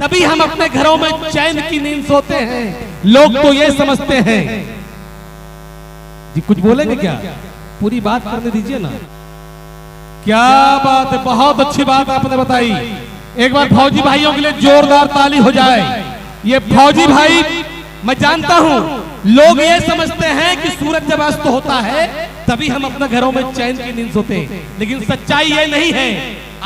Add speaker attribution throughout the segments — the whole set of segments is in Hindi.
Speaker 1: तभी हम अपने घरों में चैन की नींद सोते हैं। लोग तो ये समझते हैं जी, कुछ बोलेंगे क्या? पूरी बात करने दीजिए ना। क्या बात है, बहुत अच्छी बात आपने बताई। एक बार फौजी भाइयों के लिए जोरदार ताली हो जाए। ये फौजी भाई, मैं जानता हूं लोग ये समझते हैं कि सूरज जब अस्त होता है तभी हम अपने घरों में चैन की नींद सोते हैं, लेकिन सच्चाई ये नहीं है।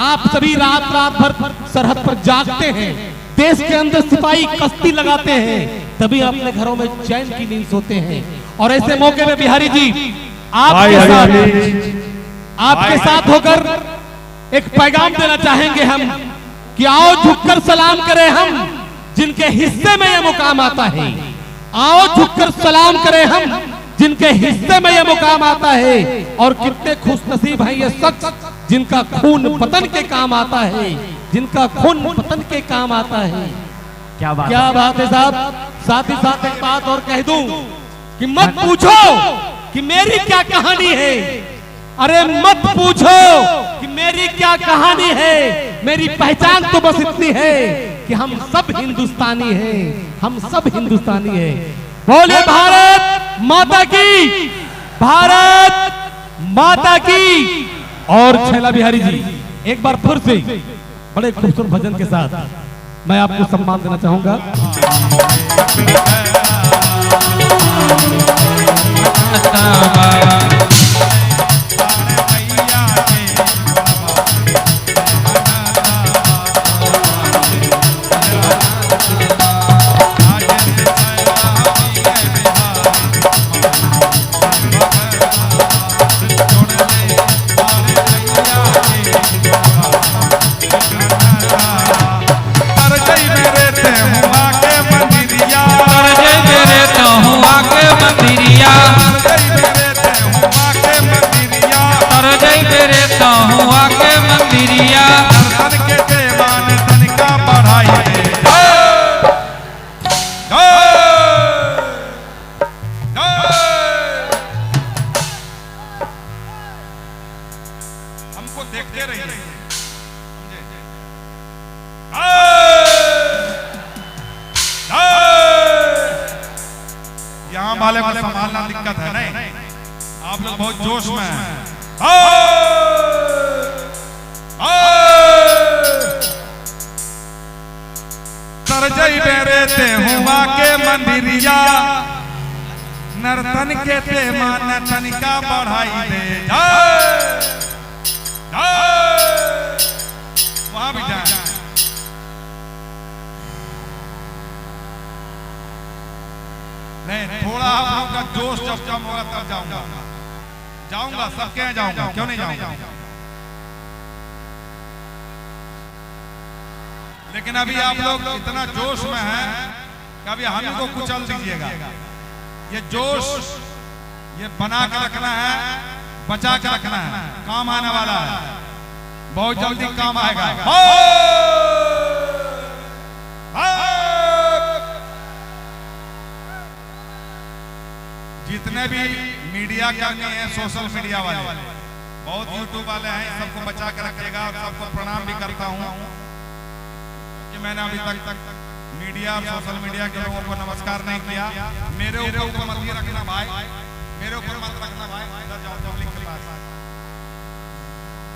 Speaker 1: आप सभी रात रात भर सरहद पर जागते हैं, देश के अंदर सिपाही कश्ती लगाते हैं, तभी अपने घरों में चैन की नींद सोते हैं। और ऐसे मौके में बिहारी जी आपके साथ होकर एक पैगाम देना चाहेंगे हम कि आओ झुककर सलाम करें हम जिनके हिस्से में यह मुकाम आता है। आओ झुककर सलाम करें हम जिनके हिस्से में यह मुकाम आता है। और कितने खुशनसीब हैं ये शख्स जिनका खून वतन के काम आता है, जिनका खून वतन के काम आता है। क्या बात है साहब। साथ ही साथ एक बात और कह दूं कि मत पूछो कि मेरी क्या कहानी है। अरे मत पूछो कि मेरी क्या कहानी है। मेरी पहचान तो बस इतनी है कि हम सब हिंदुस्तानी हैं, हम सब हिंदुस्तानी हैं। बोले भारत माता की, भारत माता की। और छैला बिहारी जी एक बार फिर से बड़े खूबसूरत भजन के साथ मैं आपको सम्मान देना चाहूंगा।
Speaker 2: हमको देखते रहिए। यहाँ वाले को संभालना दिक्कत है नहीं, आप लोग बहुत जोश में हैं। तरजई बेरेते हुआ के मंदिरिया नर्तन के ते मान तनिका बढ़ाई दे। वहां भी जाए। नहीं, थोड़ा आप लोगों का जोश जब कम होगा तब जाऊंगा सबके यहाँ जाऊंगा, क्यों नहीं जाऊंगा। लेकिन अभी आप लोग इतना जोश में हैं कि अभी हम ही को कुचल दीजिएगा। ये जोश ये बना के रखना है, बचा के रखना है, काम आने वाला है, बहुत जल्दी काम आएगा। जितने भी मीडिया कर्मी हैं, सोशल मीडिया वाले, बहुत यूट्यूब वाले हैं, सबको बचा के रखिएगा। और सबको प्रणाम भी करता हूं कि मैंने अभी तक मीडिया और सोशल मीडिया के लोगों को नमस्कार नहीं किया। मेरे ऊपर मत रखना भाई, मेरे ऊपर मत रखना भाई, इधर जाओ पब्लिक के पास,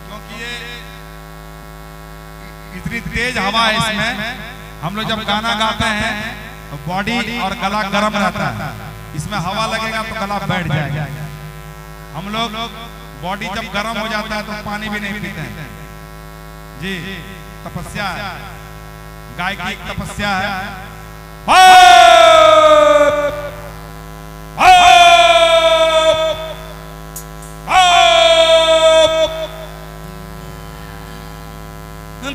Speaker 2: क्योंकि ये इतनी तेज हवा है इसमें। हम लोग जब गाना गाते हैं तो बॉडी और गला गर्म रहता है, इसमें हवा लगेगा तो गला बैठ जाएगा। हम लोग बॉडी जब गर्म हो जाता है तो पानी भी नहीं पीते हैं जी। तपस्या है, गाय की एक तपस्या है।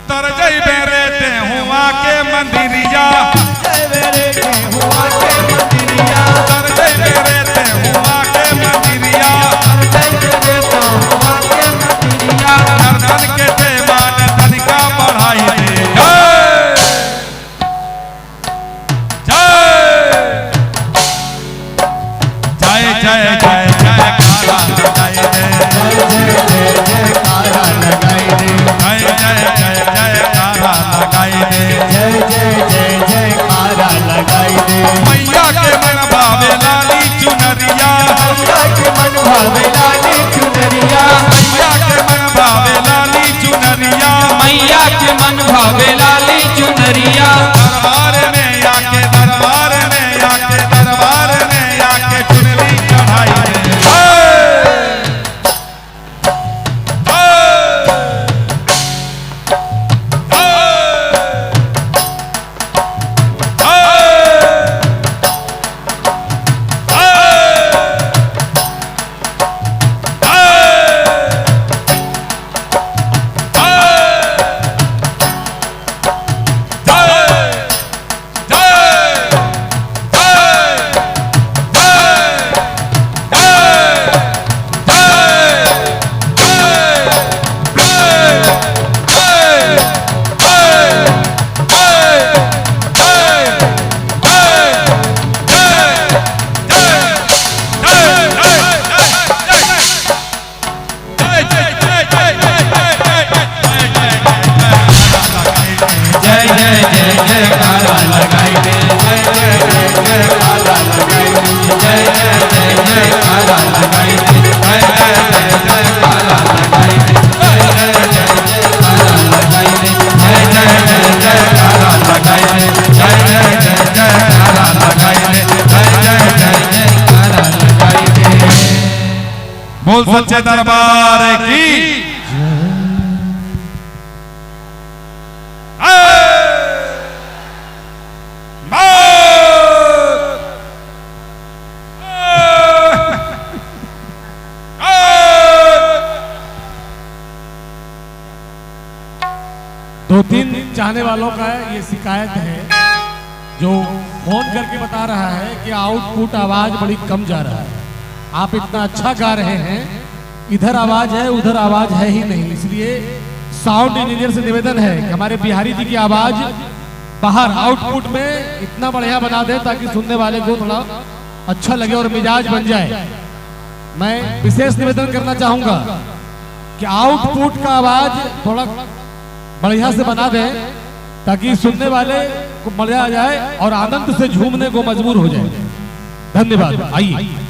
Speaker 2: तरजई बेरेते हुआ के मंदिरिया, तरजई बेरेते हुआ के मंदिरिया, नर्तन के ते मान तनिका बढ़ाई दे। जय जय जय जय कारा लगाई दे, जय कारा लगाई दे, जय जय जय जय कारा लगाई दे, जय जय बोल सच्चे दरबार की।
Speaker 1: दो तीन चाहने वालों का ये शिकायत है जो फोन करके बता रहा है कि आउटपुट आवाज बड़ी कम जा रहा है। आप इतना अच्छा गा रहे हैं, इधर आवाज है उधर आवाज है ही नहीं, इसलिए साउंड इंजीनियर से निवेदन है कि हमारे बिहारी जी की आवाज बाहर आउटपुट में इतना बढ़िया बना दे ताकि सुनने वाले को थोड़ा अच्छा लगे और मिजाज बन जाए। मैं विशेष निवेदन करना चाहूंगा कि आउटपुट का आवाज थोड़ा बढ़िया से बना दें ताकि सुनने वाले को मजा आ जाए और आनंद से झूमने को मजबूर हो जाए। धन्यवाद। आइए।